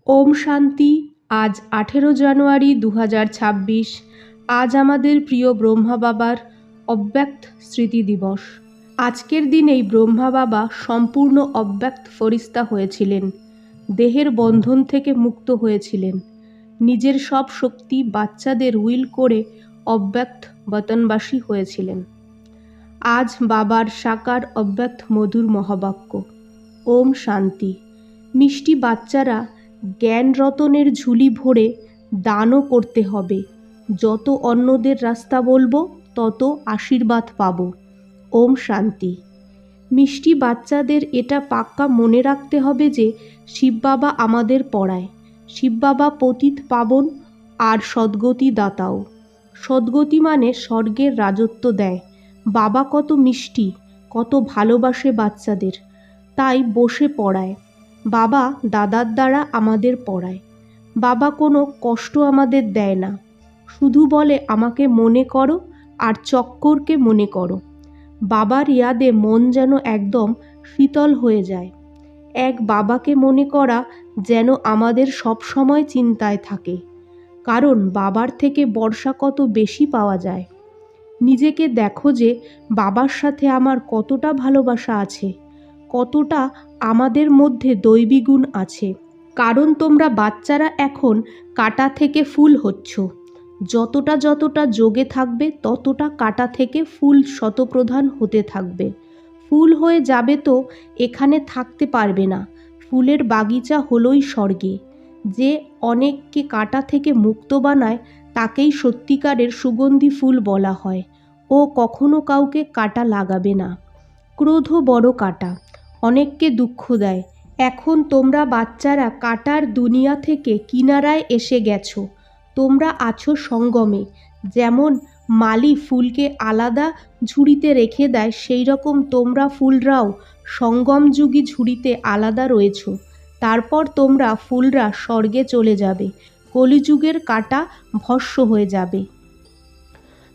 ওম শান্তি। আজ 18 জানুয়ারি 2026। আজ আমাদের প্রিয় ব্রহ্মা বাবার অব্যক্ত স্মৃতি দিবস। আজকের দিনেই ব্রহ্মা বাবা সম্পূর্ণ অব্যক্ত ফরিস্তা হয়েছিলেন, দেহের বন্ধন থেকে মুক্ত হয়েছিলেন, নিজের সব শক্তি বাচ্চাদের উইল করে অব্যক্ত বতনবাসী হয়েছিলেন। আজ বাবার সাকার অব্যক্ত মধুর মহাবাক্য ওম শান্তি। মিষ্টি বাচ্চারা জ্ঞান রতনের ঝুলি ভরে দানও করতে হবে। যত অন্যদের রাস্তা বলবো তত আশীর্বাদ পাবো। ওম শান্তি। মিষ্টি বাচ্চাদের এটা পাক্কা মনে রাখতে হবে যে শিব বাবা আমাদের পড়ায়। শিব বাবা পতিত পাবন আর সদ্গতি দাতাও। সদ্গতি মানে স্বর্গের রাজত্ব দেয়। বাবা কত মিষ্টি, কত ভালোবাসে বাচ্চাদের, তাই বসে পড়ায়। বাবা দাদার দ্বারা আমাদের পড়ায়। বাবা কোনো কষ্ট আমাদের দেয় না, শুধু বলে আমাকে মনে করো আর চক্করকে মনে করো। বাবার ইয়াদে মন যেন একদম শীতল হয়ে যায়। এক বাবাকে মনে করা যেন আমাদের সব সময় চিন্তায় থাকে, কারণ বাবার থেকে বর্ষা কত বেশি পাওয়া যায়। নিজেকে দেখো যে বাবার সাথে আমার কতটা ভালোবাসা আছে, কতটা আমাদের মধ্যে দৈবী গুণ আছে। কারণ তোমরা বাচ্চারা এখন কাঁটা থেকে ফুল হচ্ছ। যতটা যোগে থাকবে ততটা কাঁটা থেকে ফুল শতপ্রধান হতে থাকবে। ফুল হয়ে যাবে তো এখানে থাকতে পারবে না। ফুলের বাগিচা হলোই স্বর্গে। যে অনেককে কাঁটা থেকে মুক্ত বানায় তাকেই সত্যিকারের সুগন্ধি ফুল বলা হয়। ও কখনো কাউকে কাঁটা লাগাবে না। ক্রোধ বড় কাঁটা, অনেককে দুঃখ দেয়। এখন তোমরা বাচ্চারা কাঁটার দুনিয়া থেকে কিনারায় এসে গেছো। তোমরা আছো সঙ্গমে। যেমন মালি ফুলকে আলাদা ঝুড়িতে রেখে দেয়, সেই রকম তোমরা ফুলরাও সঙ্গমযুগী ঝুড়িতে আলাদা রয়েছো। তারপর তোমরা ফুলরা স্বর্গে চলে যাবে। কলিযুগের কাঁটা ভস্ম হয়ে যাবে।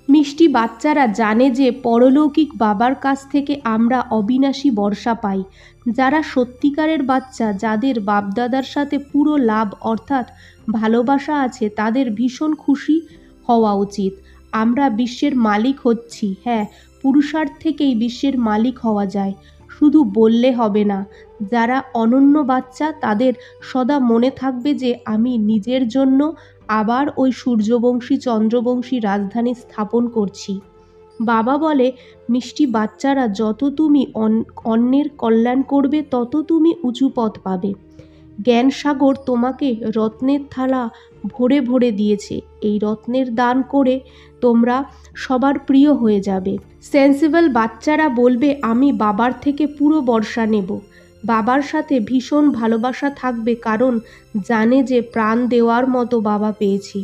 মিষ্টি বাচ্চারা জানে যে পরলৌকিক বাবার কাছ থেকে আমরা অবিনাশী বর্ষা পাই। যারা সত্যিকারের বাচ্চা, যাদের বাপদাদার সাথে পুরো লাভ অর্থাৎ ভালোবাসা আছে, তাদের ভীষণ খুশি হওয়া উচিত। আমরা বিশ্বের মালিক হচ্ছি। হ্যাঁ, পুরুষার্থেই বিশ্বের মালিক হওয়া যায়, শুধু বললে হবে না। যারা অনন্য বাচ্চা তাদের সদা মনে থাকবে যে আমি নিজের জন্য আবার ওই সূর্যবংশী চন্দ্রবংশী রাজধানী স্থাপন করছি। বাবা বলে, মিষ্টি বাচ্চারা, যত তুমি অন্যের কল্যাণ করবে তত তুমি উঁচু পথ পাবে। জ্ঞান সাগর তোমাকে রত্নের থালা ভরে ভরে দিয়েছে। এই রত্নের দান করে তোমরা সবার প্রিয় হয়ে যাবে। সেন্সিবল বাচ্চারা বলবে, আমি বাবার থেকে পুরো বর্ষা নেব। বাবার সাথে ভীষণ ভালোবাসা থাকবে, কারণ জানে যে প্রাণ দেওয়ার মতো বাবা পেয়েছি।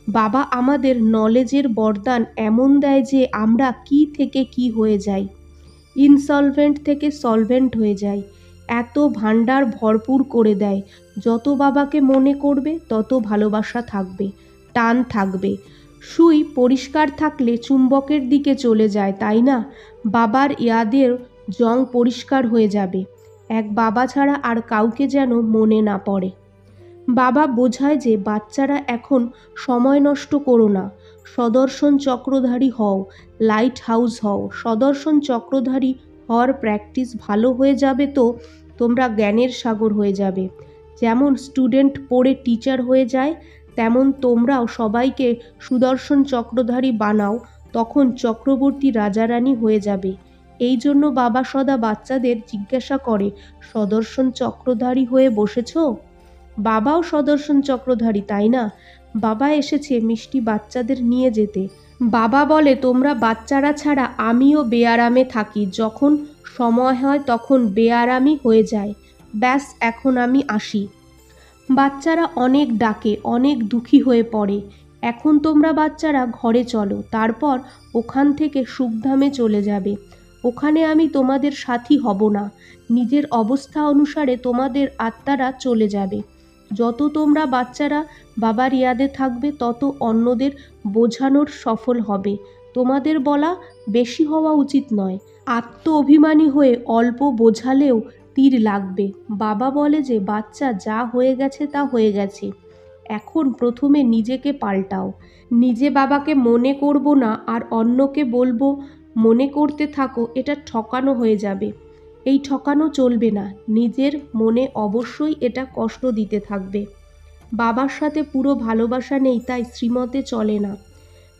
বাবা আমাদের নলেজের বরদান এমন দেয় যে আমরা কি থেকে কি হয়ে যাই, ইনসলভেন্ট থেকে সলভেন্ট হয়ে যাই। এত ভাণ্ডার ভরপুর করে দেয়। যত বাবাকে মনে করবে তত ভালোবাসা থাকবে, টান থাকবে। সুই পরিষ্কার থাকলে চুম্বকের দিকে চলে যায়, তাই না? বাবার ইয়াদের জং পরিষ্কার হয়ে যাবে। এক বাবা ছাড়া আর কাউকে যেন মনে না পড়ে। বাবা বোঝায় যে বাচ্চারা এখন সময় নষ্ট করো না, সদর্শন চক্রধারী হও, লাইট হাউস হও। সদর্শন চক্রধারী হওয়ার প্র্যাকটিস ভালো হয়ে যাবে তো তোমরা জ্ঞানের সাগর হয়ে যাবে। যেমন স্টুডেন্ট পড়ে টিচার হয়ে যায়, তেমন তোমরাও সবাইকে সুদর্শন চক্রধারী বানাও, তখন চক্রবর্তী রাজারানী হয়ে যাবে। এই জন্য বাবা সদা বাচ্চাদের জিজ্ঞাসা করে, সদর্শন চক্রধারী হয়ে বসেছো? বাবাও সদর্শন চক্রধারী, তাই না? বাবা এসেছে মিষ্টি বাচ্চাদের নিয়ে যেতে। বাবা বলে, তোমরা বাচ্চারা ছাড়া আমিও বেআরামে থাকি। যখন সময় হয় তখন বেআরামি হয়ে যায়। ব্যাস, এখন আমি আসি। বাচ্চারা অনেক ডাকে, অনেক দুঃখী হয়ে পড়ে। এখন তোমরা বাচ্চারা ঘরে চলো, তারপর ওখান থেকে সুখধামে চলে যাবে। ওখানে আমি তোমাদের সাথী হব না। নিজের অবস্থা অনুসারে তোমাদের আত্মারা চলে যাবে। যত তোমরা বাচ্চারা বাবার ইয়াদে থাকবে তত অন্যদের বোঝানোর সফল হবে। তোমাদের বলা বেশি হওয়া উচিত নয়। আত্ম অভিমানী হয়ে অল্প বোঝালেও তীর লাগবে। বাবা বলে যে বাচ্চা যা হয়ে গেছে তা হয়ে গেছে, এখন প্রথমে নিজেকে পাল্টাও। নিজে বাবাকে মনে করব না আর অন্যকে বলবো মনে করতে থাকো, এটা ঠকানো হয়ে যাবে। এই ঠকানো চলবে না, নিজের মনে অবশ্যই এটা কষ্ট দিতে থাকবে। বাবার সাথে পুরো ভালোবাসা নেই তাই শ্রীমতে চলে না।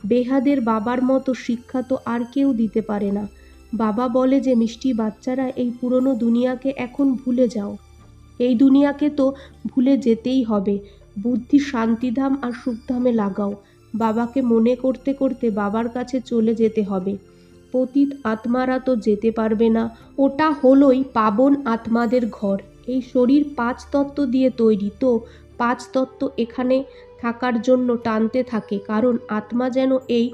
বেহাদের বাবার মতো শিক্ষা তো আর কেউ দিতে পারে না। বাবা বলে যে মিষ্টি বাচ্চারা, এই পুরনো দুনিয়াকে এখন ভুলে যাও। এই দুনিয়াকে তো ভুলে যেতেই হবে, বুদ্ধি শান্তিধাম আর সুখধামে লাগাও। বাবাকে মনে করতে করতে বাবার কাছে চলে যেতে হবে। পতিত আত্মারা তো যেতে পারবে না, ওটা হলোই পাবন আত্মাদের ঘর। এই শরীর 5 তত্ত্ব দিয়ে তৈরি, তো 5 তত্ত্ব এখানে থাকার জন্য টানতে থাকে, কারণ আত্মা যেন এই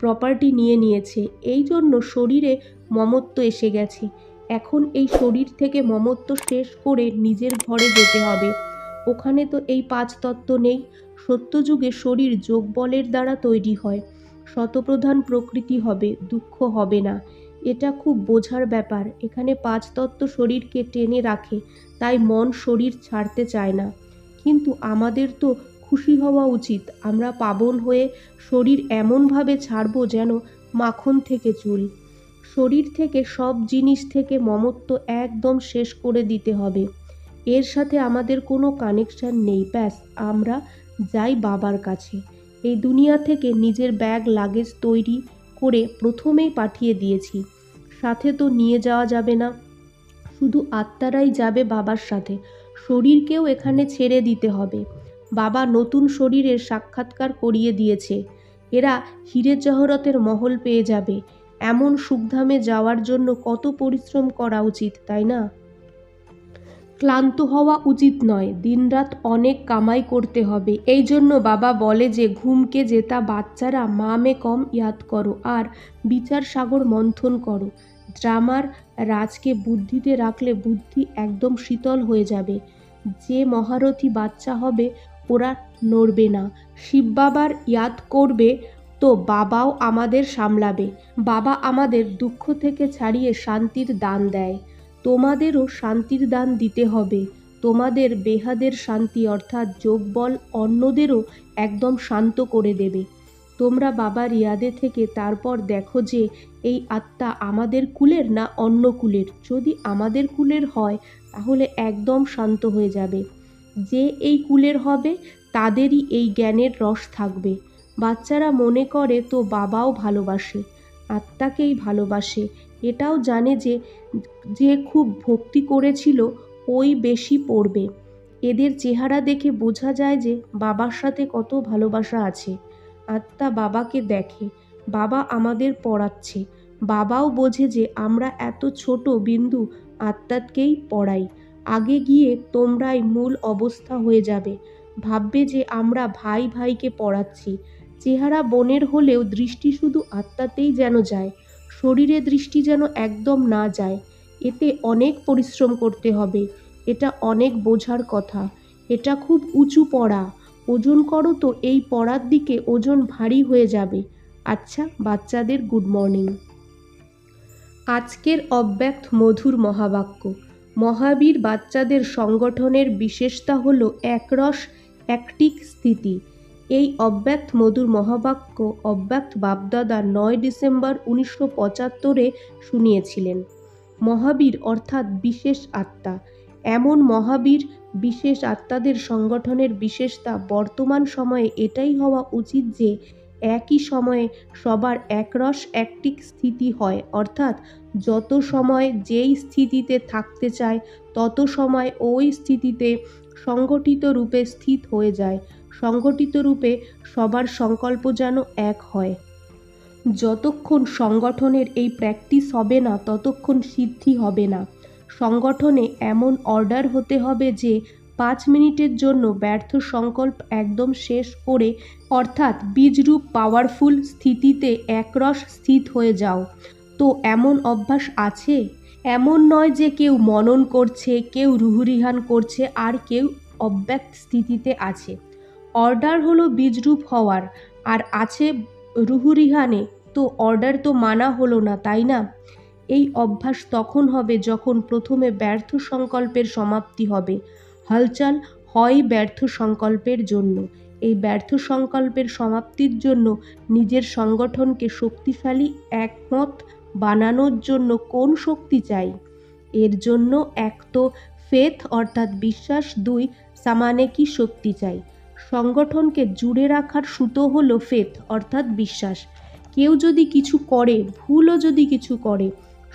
প্রপার্টি নিয়ে নিয়েছে। এই জন্য শরীরে মমত্ব এসে গেছে। এখন এই শরীর থেকে মমত্ব শেষ করে নিজের ঘরে যেতে হবে। ওখানে তো এই 5 তত্ত্ব নেই। সত্যযুগে শরীর যোগবলের দ্বারা তৈরি হয়, শতপ্রধান প্রকৃতি হবে, দুঃখ হবে না। এটা খুব বোঝার ব্যাপার। এখানে 5 তত্ত্ব শরীরকে টেনে রাখে, তাই মন শরীর ছাড়তে চায় না। কিন্তু আমাদের তো খুশি হওয়া উচিত। আমরা পাবন হয়ে শরীর এমনভাবে ছাড়ব যেন মাখন থেকে চুল। শরীর থেকে সব জিনিস থেকে মমত্ব একদম শেষ করে দিতে হবে। এর সাথে আমাদের কোনো কানেকশন নেই। ব্যাস, আমরা যাই বাবার কাছে। এই দুনিয়া থেকে নিজের ব্যাগ লাগেজ তৈরি করে প্রথমেই পাঠিয়ে দিয়েছি। সাথে তো নিয়ে যাওয়া যাবে না, শুধু আত্মারাই যাবে বাবার সাথে। শরীরকেও এখানে ছেড়ে দিতে হবে। বাবা নতুন শরীরের সাক্ষাৎকার করিয়ে দিয়েছে। এরা হীরে জহরতের মহল পেয়ে যাবে। এমন সুখধামে যাওয়ার জন্য কত পরিশ্রম করা উচিত, তাই না? ক্লান্ত হওয়া উচিত নয়, দিনরাত অনেক কামাই করতে হবে। এই জন্য বাবা বলে যে ঘুমকে জেতা বাচ্চারা মা মে কম ইয়াদ করো আর বিচার সাগর মন্থন করো। ড্রামার রাজকে বুদ্ধিতে রাখলে বুদ্ধি একদম শীতল হয়ে যাবে। যে মহারথী বাচ্চা হবে ওরা নড়বে না। শিব বাবার ইয়াদ করবে তো বাবাও আমাদের সামলাবে। বাবা আমাদের দুঃখ থেকে ছাড়িয়ে শান্তির দান দেয়। তোমাদেরও শান্তির দান দিতে হবে। তোমাদের বেহাদের শান্তি অর্থাৎ যোগবল অন্যদেরও একদম শান্ত করে দেবে। তোমরা বাবার ইয়াদে থেকে তারপর দেখো যে এই আত্মা আমাদের কুলের না অন্য কুলের। যদি আমাদের কুলের হয় তাহলে একদম শান্ত হয়ে যাবে। যে এই কুলের হবে তাদেরই এই জ্ঞানের রস থাকবে। বাচ্চারা মনে করে তো বাবাও ভালোবাসে, আত্মাকেই ভালোবাসে। এটাও জানে যে যে খুব ভক্তি করেছিল ওই বেশি পড়বে। এদের চেহারা দেখে বোঝা যায় যে বাবার সাথে কত ভালোবাসা আছে। আত্মা বাবাকে দেখে, বাবা আমাদের পড়াচ্ছে। বাবাও বোঝে যে আমরা এত ছোট বিন্দু আত্মাকেই পড়াই। আগে গিয়ে তোমরাই মূল অবস্থা হয়ে যাবে। ভাববে যে আমরা ভাই ভাইকে পড়াচ্ছি। চেহারা বোনের হলেও দৃষ্টি শুধু আত্মাতেই যেন যায়, শরীরে দৃষ্টি যেন একদম না যায়। এতে অনেক পরিশ্রম করতে হবে। এটা অনেক বোঝার কথা। এটা খুব উঁচু পড়া। ওজন করো তো এই পড়ার দিকে ওজন ভারী হয়ে যাবে। আচ্ছা বাচ্চাদের গুড মর্নিং। আজকের অব্যক্ত মধুর মহাবাক্য। মহাবীর বাচ্চাদের সংগঠনের বিশেষতা হলো একরস একটিক স্থিতি। এই অব্যক্ত মধুর মহাবাক্য অব্যক্ত বাপদাদা 9 ডিসেম্বর 1975-এ শুনিয়েছিলেন। মহাবীর অর্থাৎ বিশেষ আত্মা। এমন মহাবীর বিশেষ আত্মাদের সংগঠনের বিশেষতা বর্তমান সময়ে এটাই হওয়া উচিত যে একই সময়ে সবার একরস একটিক স্থিতি হয়, অর্থাৎ যত সময় যেই স্থিতিতে থাকতে চায় তত সময় ওই স্থিতিতে সংগঠিত রূপে স্থিত হয়ে যায়। সংগঠিত রূপে সবার সংকল্প যেন এক হয়। যতক্ষণ সংগঠনের এই প্র্যাকটিস হবে না ততক্ষণ সিদ্ধি হবে না। সংগঠনে এমন অর্ডার হতে হবে যে 5 মিনিটের জন্য ব্যর্থ সংকল্প একদম শেষ করে, অর্থাৎ বীজরূপ পাওয়ারফুল স্থিতিতে একরস স্থিত হয়ে যাও। তো এমন অভ্যাস আছে? এমন নয় যে কেউ মনন করছে, কেউ রুহুরিহান করছে আর কেউ অব্যক্ত স্থিতিতে আছে। অর্ডার হলো বীজরূপ হওয়ার, আর আছে রুহুরিহানে। তো অর্ডার তো মানা হলো না, তাই না? এই অভ্যাস তখন হবে যখন প্রথমে ব্যর্থ সংকল্পের সমাপ্তি হবে। হালচাল হয় ব্যর্থ সংকল্পের জন্য। এই ব্যর্থ সংকল্পের সমাপ্তির জন্য নিজের সংগঠনকে শক্তিশালী একমত বানানোর জন্য কোন শক্তি চাই? এর জন্য এক তো ফেথ অর্থাৎ বিশ্বাস, 2 সামানে কি শক্তি চাই। সংগঠনকে জুড়ে রাখার সুতো হলো ফেথ অর্থাৎ বিশ্বাস। কেউ যদি কিছু করে, ভুলও যদি কিছু করে,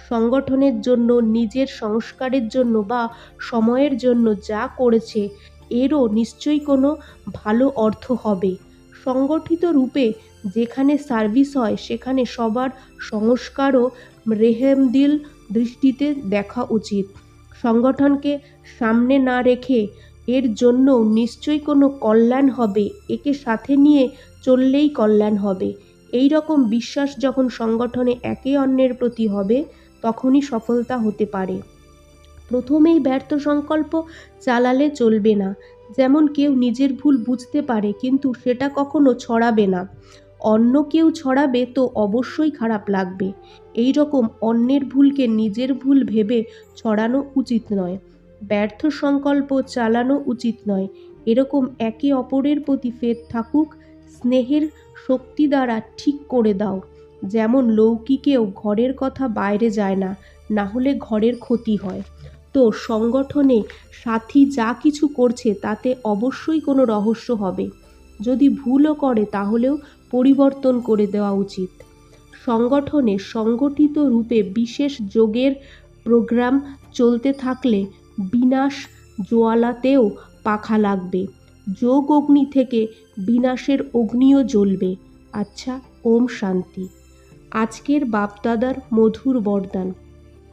সংগঠনের জন্য, নিজের সংস্কারের জন্য বা সময়ের জন্য যা করেছে এরও নিশ্চয়ই কোনো ভালো অর্থ হবে। সংগঠিত রূপে যেখানে সার্ভিস হয় সেখানে সবার সংস্কারও রেহেমদিল দৃষ্টিতে দেখা উচিত। সংগঠনকে সামনে না রেখে এর জন্য নিশ্চয়ই কোনো কল্যাণ হবে, একে সাথে নিয়ে চললেই কল্যাণ হবে। এই রকম বিশ্বাস যখন সংগঠনে একে অন্যের প্রতি হবে তখনই সফলতা হতে পারে। প্রথমেই ব্যর্থ সংকল্প চালালে চলবে না। যেমন কেউ নিজের ভুল বুঝতে পারে কিন্তু সেটা কখনো ছড়াবে না। অন্য কেউ ছড়াবে তো অবশ্যই খারাপ লাগবে। এই রকম অন্যের ভুলকে নিজের ভুল ভেবে ছড়ানো উচিত নয়। ব্যর্থ সংকল্প চালানো উচিত নয়। এরকম একে অপরের প্রতি ফেথ থাকুক। স্নেহের শক্তি দ্বারা ঠিক করে দাও। যেমন লৌকিকেও ঘরের কথা বাইরে যায় না, না হলে ঘরের ক্ষতি হয়। তো সংগঠনে সাথী যা কিছু করছে তাতে অবশ্যই কোনো রহস্য হবে। যদি ভুলও করে তাহলেও পরিবর্তন করে দেওয়া উচিত। সংগঠনে সংগঠিত রূপে বিশেষ যোগের প্রোগ্রাম চলতে থাকলে বিনাশ জোয়ালাতেও পাখা লাগবে। যোগ অগ্নি থেকে বিনাশের অগ্নিও জ্বলবে। আচ্ছা, ওম শান্তি। আজকের বাপদাদার মধুর বরদান।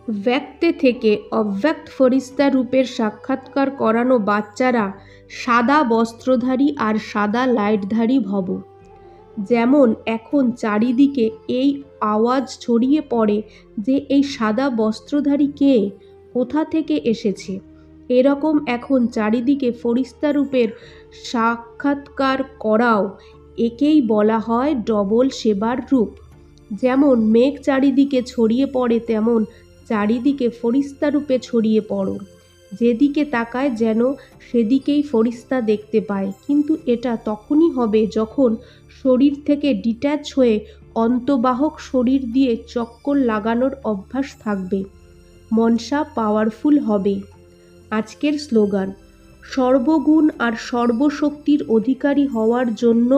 ব্যক্তে থেকে অব্যক্ত ফরিস্তা রূপের সাক্ষাৎকার করানো বাচ্চারা সাদা বস্ত্রধারী আর সাদা লাইটধারী ভব। যেমন এখন চারিদিকে এই আওয়াজ ছড়িয়ে পড়ে যে এই সাদা বস্ত্রধারী কে, কোথা থেকে এসেছে। এরকম এখন চারিদিকে ফরিস্তা রূপের সাক্ষাৎকার করাও, একেই বলা হয় ডবল সেবার রূপ। যেমন মেঘ চারিদিকে ছড়িয়ে পড়ে তেমন চারিদিকে ফরিস্তা রূপে ছড়িয়ে পড়ো। যেদিকে তাকায় যেন সেদিকেই ফরিস্তা দেখতে পায়। কিন্তু এটা তখনই হবে যখন শরীর থেকে ডিট্যাচ হয়ে অন্তবাহক শরীর দিয়ে চক্কর লাগানোর অভ্যাস থাকবে। মনসা পাওয়ারফুল হবে। আজকের স্লোগান, সর্বগুণ আর সর্বশক্তির অধিকারী হওয়ার জন্য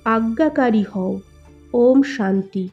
আজ্ঞাকারী হও। ওম শান্তি।